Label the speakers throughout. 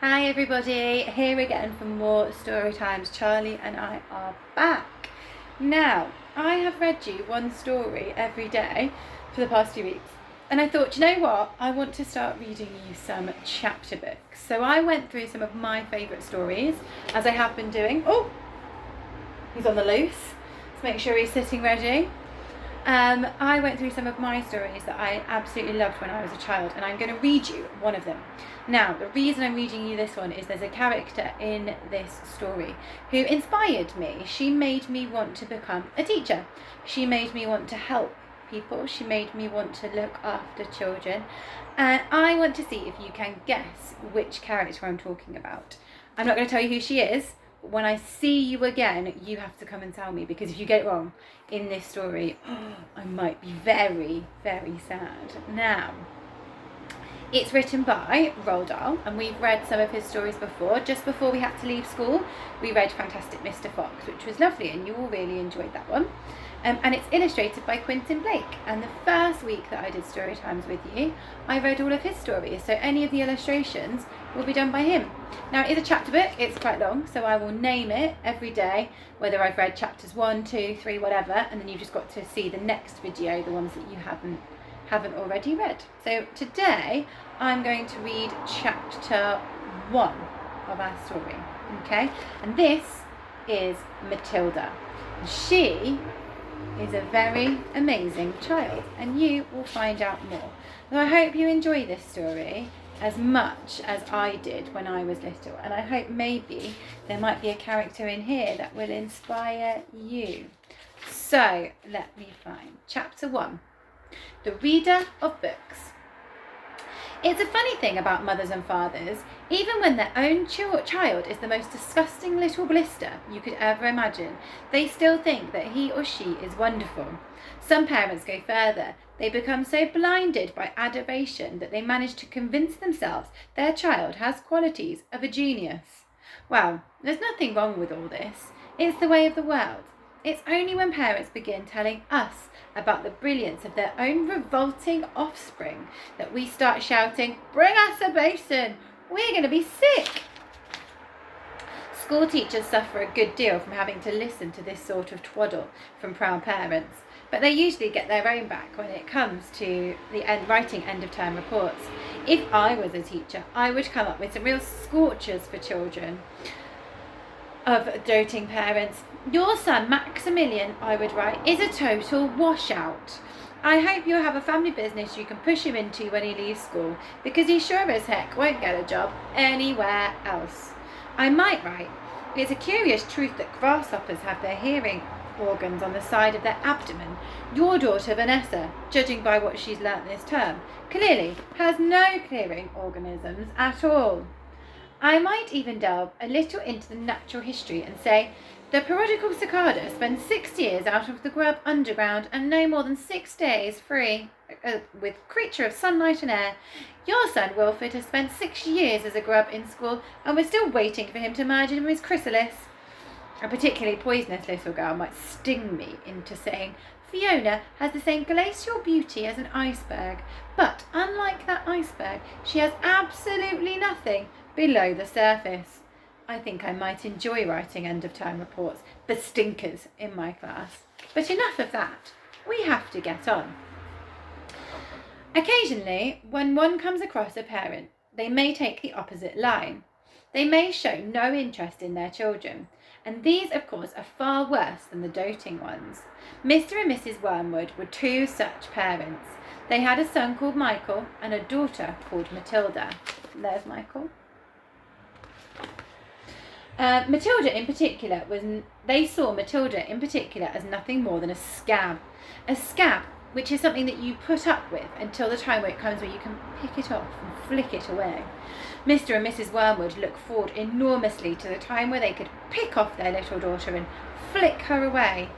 Speaker 1: Hi everybody, here again for more story times. Charlie and I are back. Now, I have read you one story every day for the past 2 weeks, and I thought, you know what, I want to start reading you some chapter books. So I went through some of my favourite stories, as I have been doing. Oh, he's on the loose. Let's make sure he's sitting ready. I went through some of my stories that I absolutely loved when I was a child, and I'm going to read you one of them. Now, the reason I'm reading you this one is there's a character in this story who inspired me. She made me want to become a teacher. She made me want to help people. She made me want to look after children. And I want to see if you can guess which character I'm talking about. I'm not going to tell you who she is. When I see you again, you have to come and tell me, because if you get it wrong in this story, I might be very, very sad. Now, it's written by Roald Dahl, and we've read some of his stories before. Just before we had to leave school, we read Fantastic Mr. Fox, which was lovely, and you all really enjoyed that one. And it's illustrated by Quentin Blake. And the first week that I did story times with you, I read all of his stories, so any of the illustrations will be done by him. Now, it is a chapter book, it's quite long, so I will name it every day, whether I've read chapters 1, 2, 3, whatever, and then you've just got to see the next video, the ones that you haven't already read. So today I'm going to read chapter 1 of our story, okay? And this is Matilda. She is a very amazing child, and you will find out more. So I hope you enjoy this story as much as I did when I was little, and I hope maybe there might be a character in here that will inspire you. So let me find chapter 1. The Reader of Books. It's a funny thing about mothers and fathers. Even when their own child is the most disgusting little blister you could ever imagine, they still think that he or she is wonderful. Some parents go further. They become so blinded by adoration that they manage to convince themselves their child has qualities of a genius. Well, there's nothing wrong with all this. It's the way of the world. It's only when parents begin telling us about the brilliance of their own revolting offspring that we start shouting, "Bring us a basin! We're going to be sick!" School teachers suffer a good deal from having to listen to this sort of twaddle from proud parents, but they usually get their own back when it comes to writing end-of-term reports. If I was a teacher, I would come up with some real scorchers for children of doting parents. "Your son Maximilian," I would write, "is a total washout. I hope you have a family business you can push him into when he leaves school, because he sure as heck won't get a job anywhere else." I might write, "It's a curious truth that grasshoppers have their hearing organs on the side of their abdomen. Your daughter Vanessa, judging by what she's learnt this term, clearly has no hearing organisms at all." I might even delve a little into the natural history and say, "The parodical cicada spends 6 years out of the grub underground and no more than 6 days free with creature of sunlight and air. Your son Wilfred has spent 6 years as a grub in school, and we're still waiting for him to merge into his chrysalis." A particularly poisonous little girl might sting me into saying, "Fiona has the same glacial beauty as an iceberg, but unlike that iceberg, she has absolutely nothing below the surface." I think I might enjoy writing end-of-term reports for stinkers in my class. But enough of that. We have to get on. Occasionally, when one comes across a parent, they may take the opposite line. They may show no interest in their children, and these, of course, are far worse than the doting ones. Mr. and Mrs. Wormwood were two such parents. They had a son called Michael and a daughter called Matilda. There's Michael. Matilda in particular they saw Matilda in particular as nothing more than a scab. A scab, which is something that you put up with until the time where it comes where you can pick it off and flick it away. Mr. and Mrs. Wormwood looked forward enormously to the time where they could pick off their little daughter and flick her away,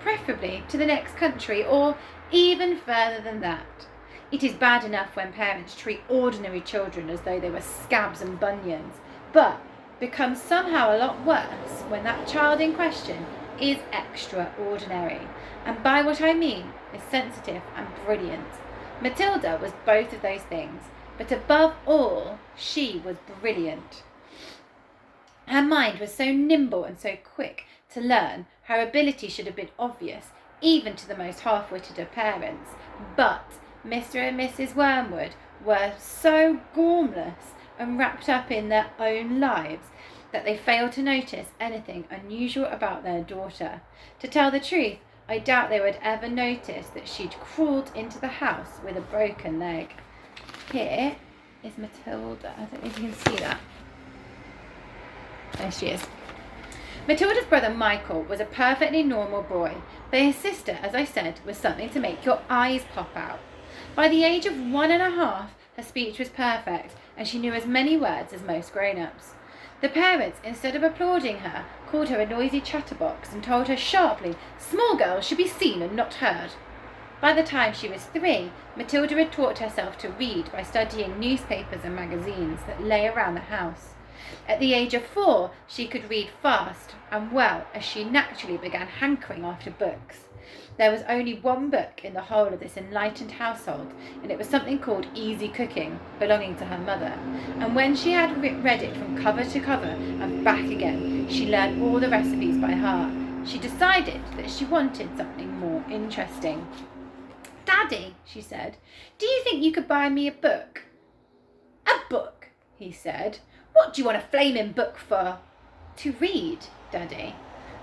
Speaker 1: preferably to the next country, or even further than that. It is bad enough when parents treat ordinary children as though they were scabs and bunions, but becomes somehow a lot worse when that child in question is extraordinary, and by what I mean is sensitive and brilliant. Matilda was both of those things. But above all, she was brilliant. Her mind was so nimble and so quick to learn, her ability should have been obvious, even to the most half-witted of parents. But Mr. and Mrs. Wormwood were so gormless and wrapped up in their own lives that they failed to notice anything unusual about their daughter. To tell the truth, I doubt they would ever notice that she'd crawled into the house with a broken leg. Here is Matilda. I don't know if you can see that. There she is. Matilda's brother Michael was a perfectly normal boy, but his sister, as I said, was something to make your eyes pop out. By the age of 1.5, her speech was perfect, and she knew as many words as most grown-ups. The parents, instead of applauding her, called her a noisy chatterbox and told her sharply, small girls should be seen and not heard. By the time she was 3, Matilda had taught herself to read by studying newspapers and magazines that lay around the house. At the age of 4, she could read fast and well, as she naturally began hankering after books. There was only one book in the whole of this enlightened household, and it was something called Easy Cooking, belonging to her mother. And when she had read it from cover to cover and back again, she learned all the recipes by heart. She decided that she wanted something more interesting. Daddy, she said, do you think you could buy me a book? A book, he said. What do you want a flaming book for? To read, Daddy.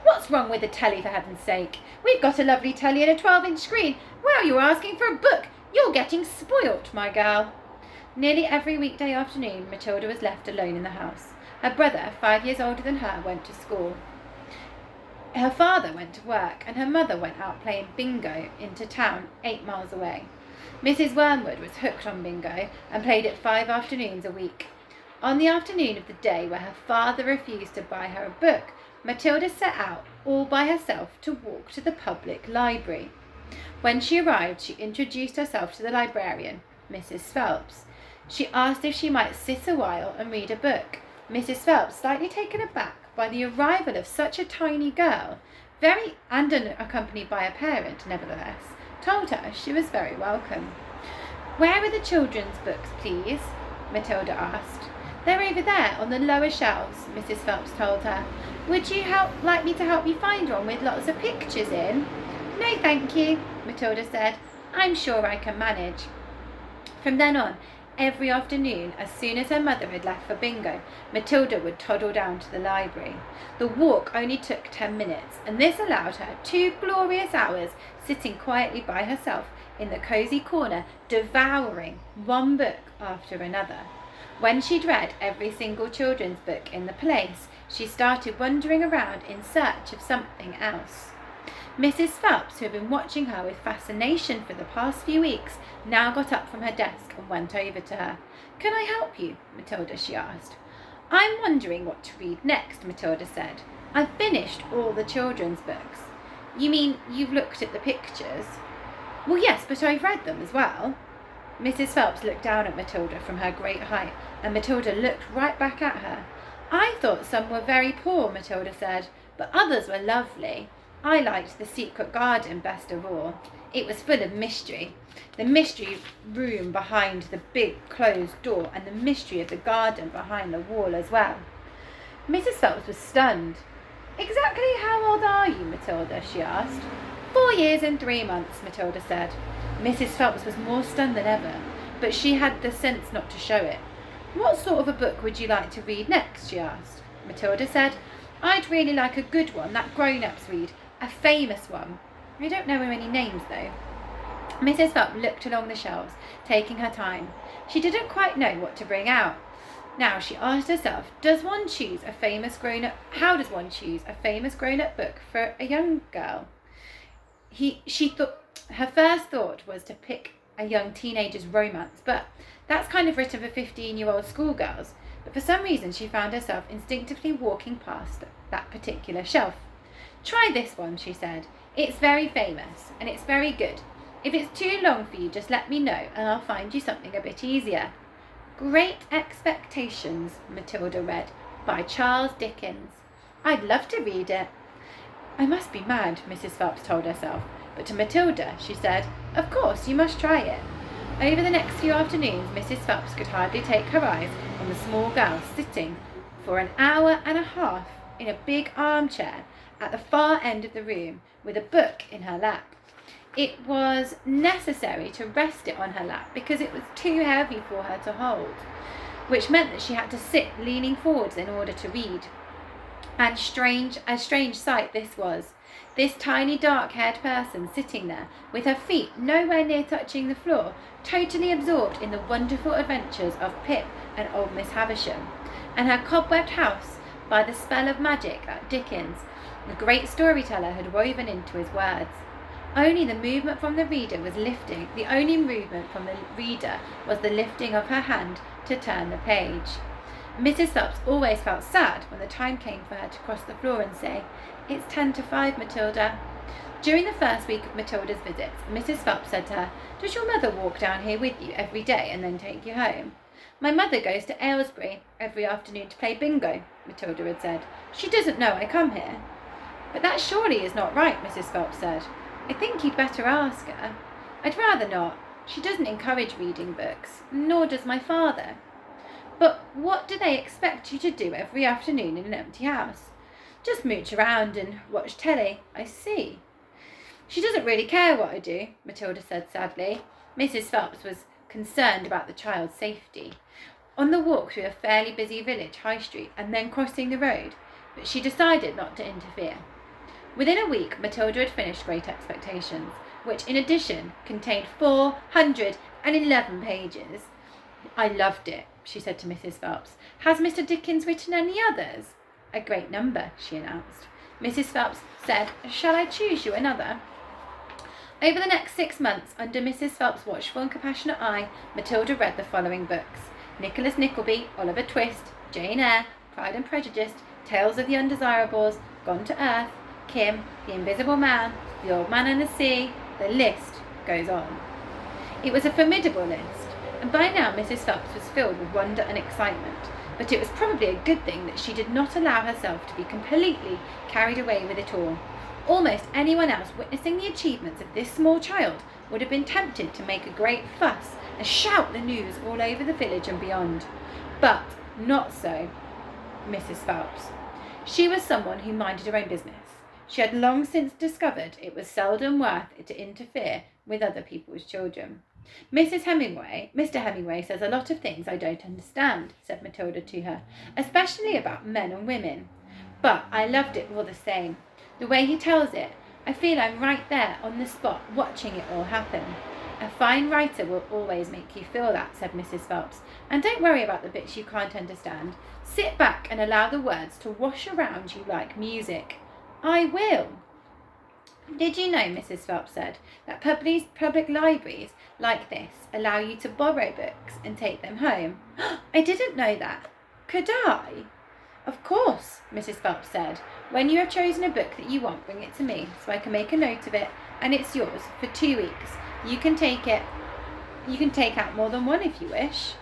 Speaker 1: What's wrong with the telly, for heaven's sake? We've got a lovely telly and a 12-inch screen. Well, you're asking for a book. You're getting spoilt, my girl. Nearly every weekday afternoon, Matilda was left alone in the house. Her brother, 5 years older than her, went to school. Her father went to work, and her mother went out playing bingo into town 8 miles away. Mrs. Wormwood was hooked on bingo and played it 5 afternoons a week. On the afternoon of the day where her father refused to buy her a book, Matilda set out all by herself to walk to the public library. When she arrived, she introduced herself to the librarian, Mrs. Phelps. She asked if she might sit a while and read a book. Mrs. Phelps, slightly taken aback by the arrival of such a tiny girl, and accompanied by a parent, nevertheless, told her she was very welcome. Where are the children's books, please? Matilda asked. They're over there on the lower shelves, Mrs. Phelps told her. Would you like me to help you find one with lots of pictures in? No, thank you, Matilda said. I'm sure I can manage. From then on, every afternoon, as soon as her mother had left for bingo, Matilda would toddle down to the library. The walk only took 10 minutes, and this allowed her 2 glorious hours sitting quietly by herself in the cosy corner, devouring one book after another. When she'd read every single children's book in the place, she started wandering around in search of something else. Mrs. Phelps, who had been watching her with fascination for the past few weeks, now got up from her desk and went over to her. Can I help you, Matilda, she asked. I'm wondering what to read next, Matilda said. I've finished all the children's books. You mean you've looked at the pictures? Well, yes, but I've read them as well. Mrs. Phelps looked down at Matilda from her great height, and Matilda looked right back at her. I thought some were very poor, Matilda said, but others were lovely. I liked The Secret Garden best of all. It was full of mystery. The mystery room behind the big closed door, and the mystery of the garden behind the wall as well. Mrs. Phelps was stunned. Exactly how old are you, Matilda? She asked. 4 years and 3 months, Matilda said. Mrs. Phelps was more stunned than ever, but she had the sense not to show it. What sort of a book would you like to read next? She asked. Matilda said, I'd really like a good one that grown-ups read, a famous one. I don't know any names though. Mrs. Phelps looked along the shelves, taking her time. She didn't quite know what to bring out. Now she asked herself, how does one choose a famous grown-up book for a young girl? Her first thought was to pick a young teenager's romance, but that's kind of written for 15-year-old schoolgirls. But for some reason she found herself instinctively walking past that particular shelf. Try this one, she said. It's very famous, and it's very good. If it's too long for you, just let me know, and I'll find you something a bit easier. Great Expectations, Matilda read, by Charles Dickens. I'd love to read it. I must be mad, Mrs. Phelps told herself. But to Matilda, she said, Of course, you must try it. Over the next few afternoons, Mrs. Phelps could hardly take her eyes on the small girl sitting for an hour and a half in a big armchair at the far end of the room with a book in her lap. It was necessary to rest it on her lap because it was too heavy for her to hold, which meant that she had to sit leaning forwards in order to read. And a strange sight this was. This tiny dark-haired person sitting there with her feet nowhere near touching the floor, totally absorbed in the wonderful adventures of Pip and old Miss Havisham, and her cobwebbed house by the spell of magic that Dickens, the great storyteller, had woven into his words. The only movement from the reader was the lifting of her hand to turn the page. Mrs. Phelps always felt sad when the time came for her to cross the floor and say, "It's 5:10, Matilda." During the first week of Matilda's visits, Mrs. Phelps said to her, "Does your mother walk down here with you every day and then take you home?" "My mother goes to Aylesbury every afternoon to play bingo," Matilda had said. "She doesn't know I come here." "But that surely is not right," Mrs. Phelps said. "I think you'd better ask her." "I'd rather not. She doesn't encourage reading books, nor does my father." "But what do they expect you to do every afternoon in an empty house?" "Just mooch around and watch telly." "I see." "She doesn't really care what I do," Matilda said sadly. Mrs. Phelps was concerned about the child's safety on the walk through a fairly busy village high street and then crossing the road, but she decided not to interfere. Within a week, Matilda had finished Great Expectations, which in addition contained 411 pages. "I loved it," she said to Mrs. Phelps. "Has Mr. Dickens written any others?" "A great number," she announced. Mrs. Phelps said, "Shall I choose you another?" Over the next 6 months, under Mrs. Phelps' watchful and compassionate eye, Matilda read the following books: Nicholas Nickleby, Oliver Twist, Jane Eyre, Pride and Prejudice, Tales of the Undesirables, Gone to Earth, Kim, The Invisible Man, The Old Man and the Sea. The list goes on. It was a formidable list, and by now Mrs. Phelps was filled with wonder and excitement, but it was probably a good thing that she did not allow herself to be completely carried away with it all. Almost anyone else witnessing the achievements of this small child would have been tempted to make a great fuss and shout the news all over the village and beyond. But not so Mrs. Phelps. She was someone who minded her own business. She had long since discovered it was seldom worth it to interfere with other people's children. "Mr. Hemingway says a lot of things I don't understand," said Matilda to her, "especially about men and women. But I loved it all the same. The way he tells it, I feel I'm right there on the spot watching it all happen." "A fine writer will always make you feel that," said Mrs. Phelps. "And don't worry about the bits you can't understand. Sit back and allow the words to wash around you like music." "I will." "Did you know," Mrs. Phelps said, "that public libraries like this allow you to borrow books and take them home?" "I didn't know that. Could I?" "Of course," Mrs. Phelps said. "When you have chosen a book that you want, bring it to me so I can make a note of it, and it's yours for 2 weeks. You can take out more than one if you wish."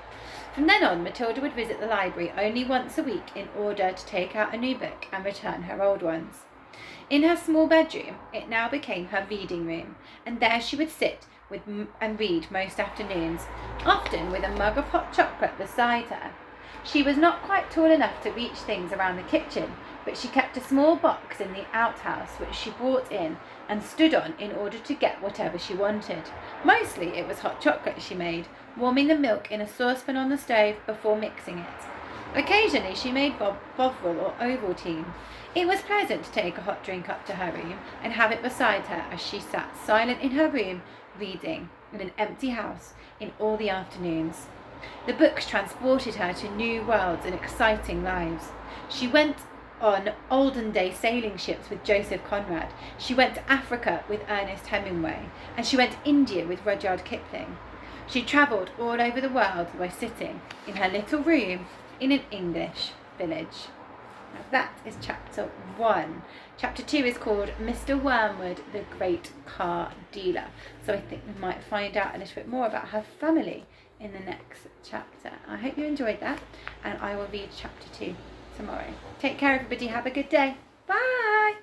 Speaker 1: From then on, Matilda would visit the library only once a week in order to take out a new book and return her old ones. In her small bedroom, it now became her reading room, and there she would sit and read most afternoons, often with a mug of hot chocolate beside her. She was not quite tall enough to reach things around the kitchen, but she kept a small box in the outhouse which she brought in and stood on in order to get whatever she wanted. Mostly it was hot chocolate she made, warming the milk in a saucepan on the stove before mixing it. Occasionally she made Bovril or Ovaltine. It was pleasant to take a hot drink up to her room and have it beside her as she sat silent in her room, reading in an empty house in all the afternoons. The books transported her to new worlds and exciting lives. She went on olden day sailing ships with Joseph Conrad. She went to Africa with Ernest Hemingway, and she went to India with Rudyard Kipling. She travelled all over the world by sitting in her little room in an English village. Now that is chapter 1. Chapter 2 is called Mr. Wormwood, the Great Car Dealer. So I think we might find out a little bit more about her family in the next chapter. I hope you enjoyed that, and I will read chapter 2 tomorrow. Take care, everybody. Have a good day. Bye.